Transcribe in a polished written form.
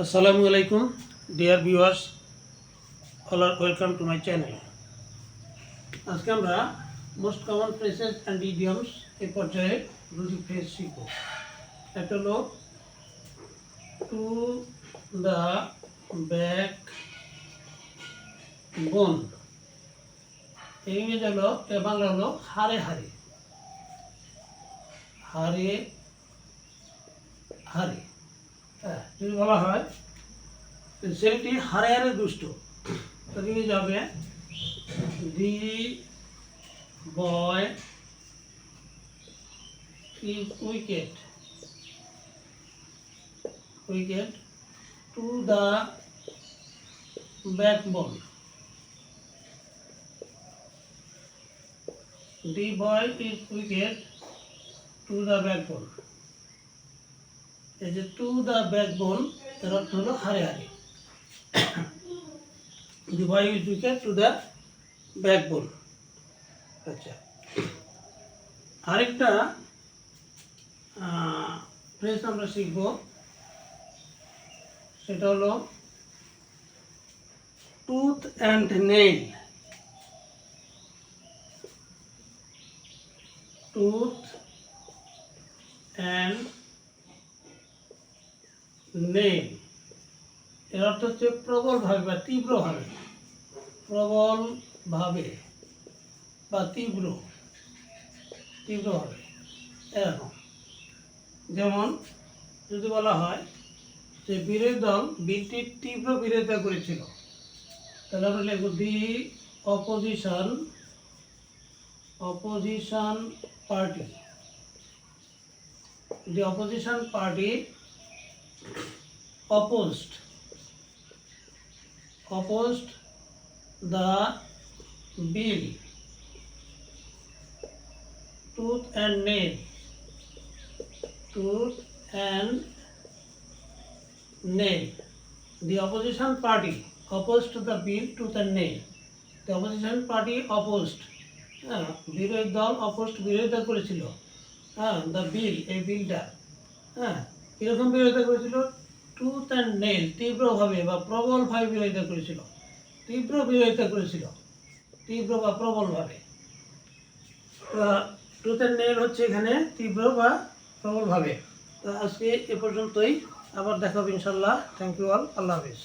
Assalamu alaikum, dear viewers. All are welcome to my channel. আজকে আমরা most common phrases and idioms এই পর্যায়ে দুটি ফ্রেজ শিখব। একটা হলো টু দ্য ব্যাক বোন, এই ইংরেজি হলো, বাংলা হলো হারে হারে। হারে হারে, হ্যাঁ, যদি বলা হয় ছেলেটি হারে হারে দুষ্ট, তাহলে যাবে the boy is wicked wicked to the backbone. The boy is wicked to the backbone. এই যে টু দ্য ব্যাকবোন এর অর্থ হলো হারে হারে। The boy is wicked to the backbone. আচ্ছা, আরেকটা ফ্রেজ আমরা শিখব, সেটা হলো tooth and nail. Tooth and nail এর অর্থ হচ্ছে প্রবলভাবে বা তীব্রভাবে, প্রবলভাবে বা তীব্রভাবে এরকম। যেমন যদি বলা হয় যে বিরোধী দল বিলটির তীব্র বিরোধিতা করেছিল, তাহলে আমরা লিখব দি opposition party. The opposition party opposed the bill tooth and nail. The opposition party opposed the bill tooth and nail. The opposition party opposed, বিরোধী দল বিরোধিতা করেছিল, দ্য বিল, এই বিলটা, এরকম বিরোধিতা করেছিল টুথ অ্যান্ড নেল, তীব্রভাবে বা প্রবলভাবে বিরোধিতা করেছিল। তীব্র বা প্রবলভাবে। টুথ অ্যান্ড নেল হচ্ছে এখানে তীব্র বা প্রবলভাবে। তো আজকে এ পর্যন্তই, আবার দেখা হবে ইনশাল্লাহ। থ্যাংক ইউ অল, আল্লাহ হাফিজ।